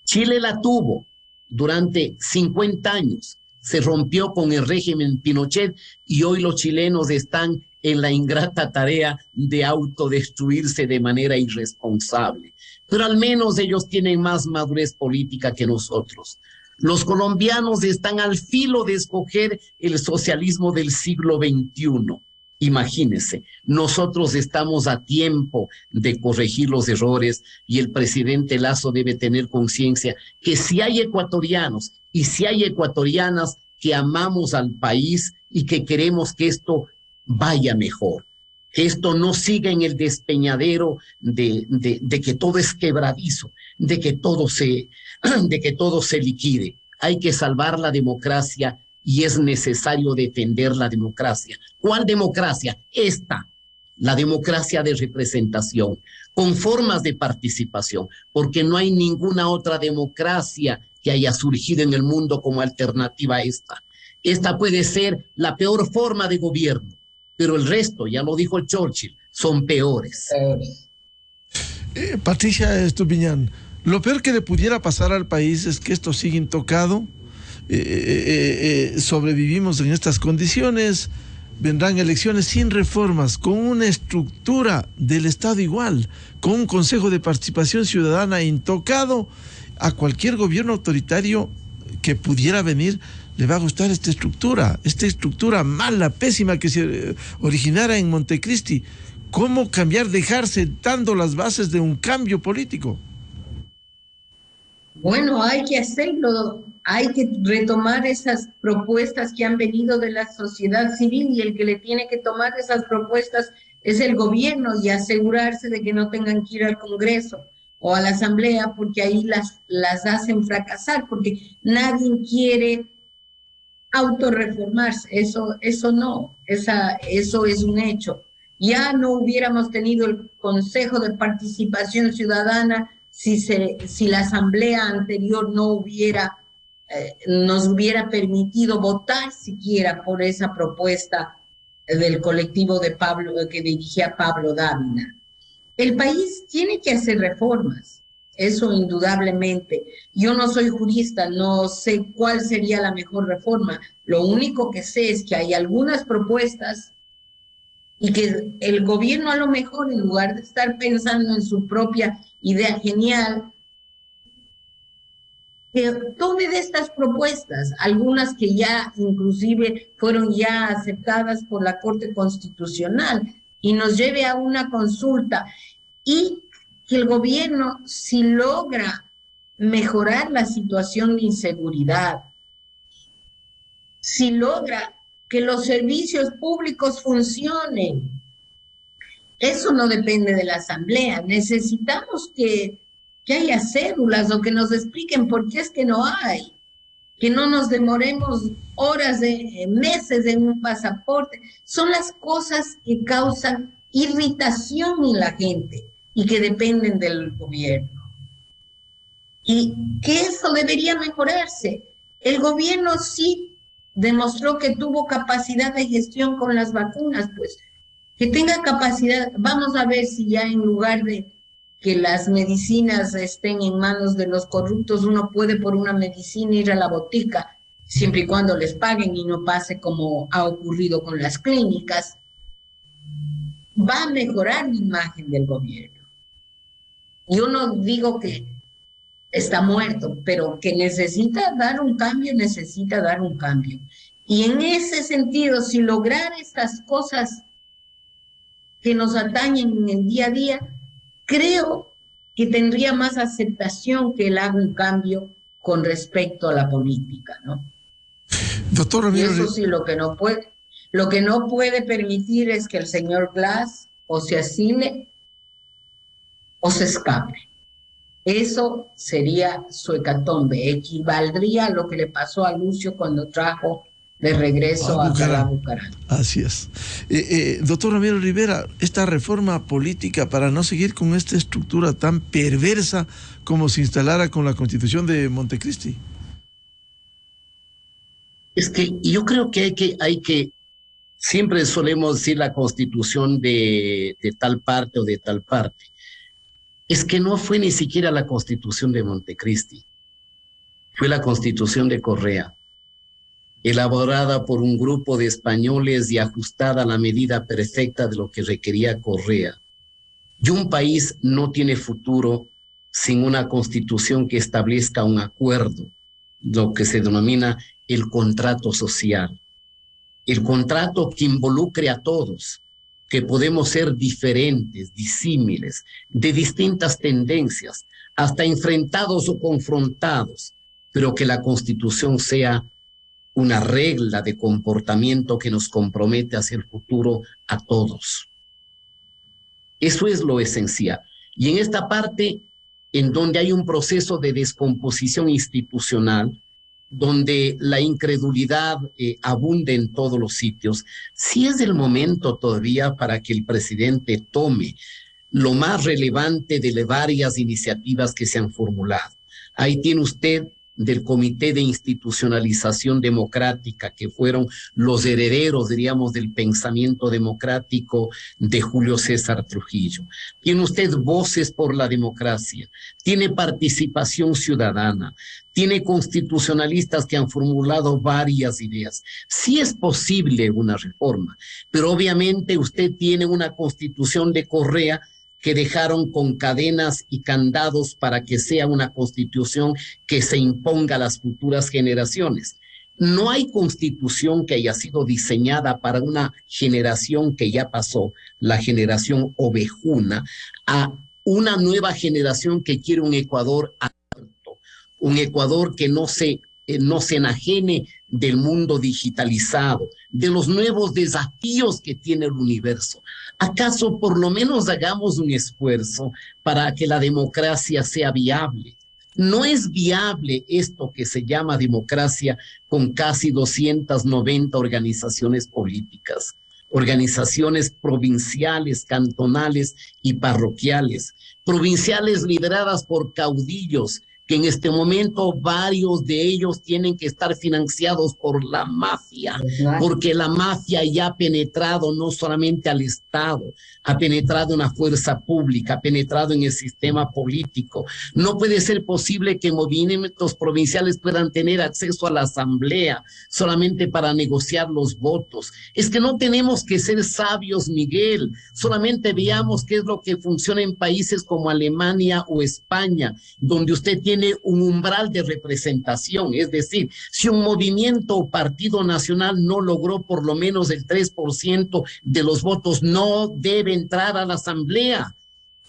Chile la tuvo durante 50 años, se rompió con el régimen Pinochet y hoy los chilenos están en la ingrata tarea de autodestruirse de manera irresponsable. Pero al menos ellos tienen más madurez política que nosotros. Los colombianos están al filo de escoger el socialismo del siglo XXI. Imagínense, nosotros estamos a tiempo de corregir los errores y el presidente Lasso debe tener conciencia que si hay ecuatorianos y si hay ecuatorianas que amamos al país y que queremos que esto vaya mejor, que esto no siga en el despeñadero de que todo es quebradizo, de que todo se liquide. Hay que salvar la democracia y es necesario defender la democracia. ¿Cuál democracia? Esta, la democracia de representación, con formas de participación, porque no hay ninguna otra democracia que haya surgido en el mundo como alternativa a esta. Esta puede ser la peor forma de gobierno, pero el resto, ya lo dijo Churchill, son peores. Patricia Estupiñán, lo peor que le pudiera pasar al país es que esto sigue intocado. Sobrevivimos en estas condiciones, vendrán elecciones sin reformas, con una estructura del Estado igual, con un Consejo de Participación Ciudadana intocado. A cualquier gobierno autoritario que pudiera venir le va a gustar esta estructura mala, pésima que se originara en Montecristi. ¿Cómo cambiar, dejar sentando las bases de un cambio político? Bueno, hay que hacerlo, hay que retomar esas propuestas que han venido de la sociedad civil y el que le tiene que tomar esas propuestas es el gobierno y asegurarse de que no tengan que ir al Congreso o a la Asamblea porque ahí las hacen fracasar, porque nadie quiere autorreformarse, eso es un hecho. Ya no hubiéramos tenido el Consejo de Participación Ciudadana si la asamblea anterior no nos hubiera permitido votar siquiera por esa propuesta del colectivo que dirigía Pablo Dávila. El país tiene que hacer reformas, eso indudablemente. Yo no soy jurista, no sé cuál sería la mejor reforma. Lo único que sé es que hay algunas propuestas y que el gobierno a lo mejor, en lugar de estar pensando en su propia idea genial, que tome de estas propuestas, algunas que ya inclusive fueron ya aceptadas por la Corte Constitucional, y nos lleve a una consulta, y que el gobierno, si logra mejorar la situación de inseguridad, si logra que los servicios públicos funcionen. Eso no depende de la Asamblea. Necesitamos que haya cédulas o que nos expliquen por qué es que no hay. Que no nos demoremos horas, meses en un pasaporte. Son las cosas que causan irritación en la gente y que dependen del gobierno. Y que eso debería mejorarse. El gobierno sí demostró que tuvo capacidad de gestión con las vacunas, pues que tenga capacidad. Vamos a ver si ya en lugar de que las medicinas estén en manos de los corruptos, uno puede por una medicina ir a la botica, siempre y cuando les paguen y no pase como ha ocurrido con las clínicas. Va a mejorar la imagen del gobierno. Yo no digo que está muerto, pero que necesita dar un cambio. Y en ese sentido, si lograr estas cosas que nos atañen en el día a día, creo que tendría más aceptación que él haga un cambio con respecto a la política, ¿no? Doctor Ramiro, y eso sí, lo que no puede permitir es que el señor Glass o se asile o se escape. Eso sería su hecatombe, equivaldría a lo que le pasó a Lucio cuando trajo de regreso a Bucaram. Así es. Doctor Ramiro Rivera, esta reforma política para no seguir con esta estructura tan perversa como se instalara con la Constitución de Montecristi. Es que yo creo que hay que siempre solemos decir la Constitución de tal parte o de tal parte. Es que no fue ni siquiera la Constitución de Montecristi, fue la Constitución de Correa, elaborada por un grupo de españoles y ajustada a la medida perfecta de lo que requería Correa. Y un país no tiene futuro sin una constitución que establezca un acuerdo, lo que se denomina el contrato social. El contrato que involucre a todos, que podemos ser diferentes, disímiles, de distintas tendencias, hasta enfrentados o confrontados, pero que la Constitución sea una regla de comportamiento que nos compromete hacia el futuro a todos. Eso es lo esencial. Y en esta parte, en donde hay un proceso de descomposición institucional, donde la incredulidad abunda en todos los sitios, sí es el momento todavía para que el presidente tome lo más relevante de varias iniciativas que se han formulado. Ahí tiene usted del Comité de Institucionalización Democrática, que fueron los herederos, diríamos, del pensamiento democrático de Julio César Trujillo. Tiene usted Voces por la Democracia, tiene Participación Ciudadana, tiene constitucionalistas que han formulado varias ideas. Sí es posible una reforma, pero obviamente usted tiene una Constitución de Correa que dejaron con cadenas y candados para que sea una constitución que se imponga a las futuras generaciones. No hay constitución que haya sido diseñada para una generación que ya pasó, la generación ovejuna, a una nueva generación que quiere un Ecuador abierto, un Ecuador que no se enajene del mundo digitalizado, de los nuevos desafíos que tiene el universo. ¿Acaso por lo menos hagamos un esfuerzo para que la democracia sea viable? No es viable esto que se llama democracia con casi 290 organizaciones políticas, organizaciones provinciales, cantonales y parroquiales, provinciales lideradas por caudillos, que en este momento varios de ellos tienen que estar financiados por la mafia, porque la mafia ya ha penetrado no solamente al Estado, ha penetrado en la fuerza pública, ha penetrado en el sistema político. No puede ser posible que movimientos provinciales puedan tener acceso a la asamblea solamente para negociar los votos. Es que no tenemos que ser sabios, Miguel, solamente veamos qué es lo que funciona en países como Alemania o España, donde usted tiene un umbral de representación, es decir, si un movimiento o partido nacional no logró por lo menos el 3% de los votos, no debe entrar a la asamblea.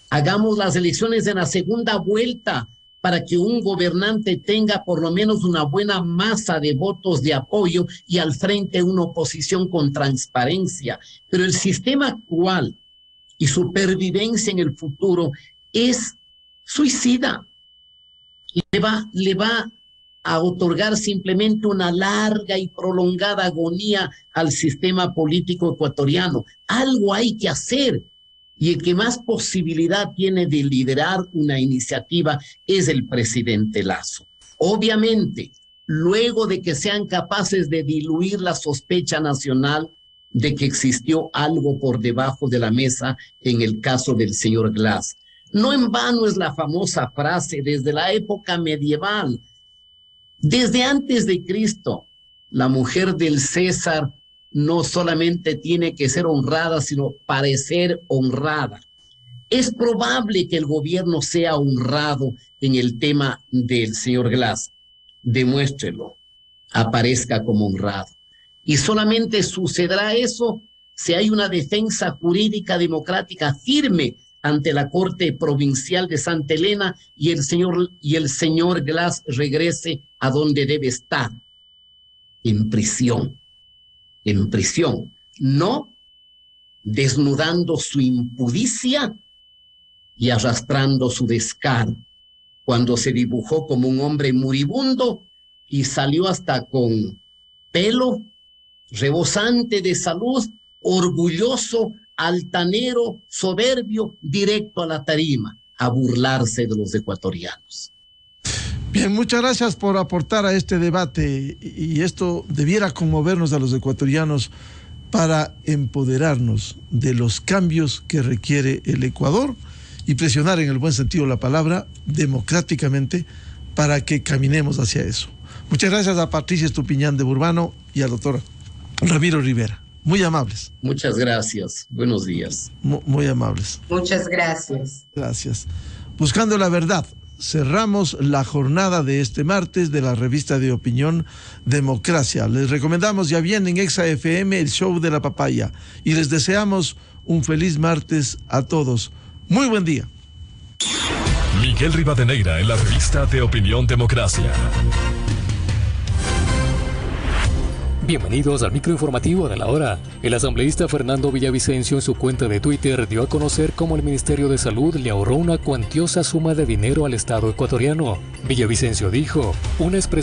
Hagamos las elecciones en la segunda vuelta para que un gobernante tenga por lo menos una buena masa de votos de apoyo y al frente una oposición con transparencia. Pero el sistema actual y su pervivencia en el futuro es suicida. Le va a otorgar simplemente una larga y prolongada agonía al sistema político ecuatoriano. Algo hay que hacer, y el que más posibilidad tiene de liderar una iniciativa es el presidente Lasso. Obviamente, luego de que sean capaces de diluir la sospecha nacional de que existió algo por debajo de la mesa en el caso del señor Glass. No en vano es la famosa frase desde la época medieval, desde antes de Cristo, la mujer del César no solamente tiene que ser honrada, sino parecer honrada. Es probable que el gobierno sea honrado en el tema del señor Glass. Demuéstrelo, aparezca como honrado. Y solamente sucederá eso si hay una defensa jurídica democrática firme ante la Corte Provincial de Santa Elena y el señor Glass regrese a donde debe estar, en prisión, no desnudando su impudicia y arrastrando su descaro, cuando se dibujó como un hombre moribundo y salió hasta con pelo rebosante de salud, orgulloso, altanero, soberbio, directo a la tarima, a burlarse de los ecuatorianos. Bien, muchas gracias por aportar a este debate, y esto debiera conmovernos a los ecuatorianos para empoderarnos de los cambios que requiere el Ecuador y presionar, en el buen sentido de la palabra, democráticamente, para que caminemos hacia eso. Muchas gracias a Patricia Estupiñán de Burbano y al doctor Ramiro Rivera. Muy amables. Muchas gracias. Buenos días. Muy amables. Muchas gracias. Gracias. Buscando la verdad, cerramos la jornada de este martes de la revista de opinión Democracia. Les recomendamos ya bien en Exa FM el show de la papaya y les deseamos un feliz martes a todos. Muy buen día. Miguel Rivadeneira en la revista de opinión Democracia. Bienvenidos al microinformativo de la hora. El asambleísta Fernando Villavicencio en su cuenta de Twitter dio a conocer cómo el Ministerio de Salud le ahorró una cuantiosa suma de dinero al Estado ecuatoriano. Villavicencio dijo, una expresión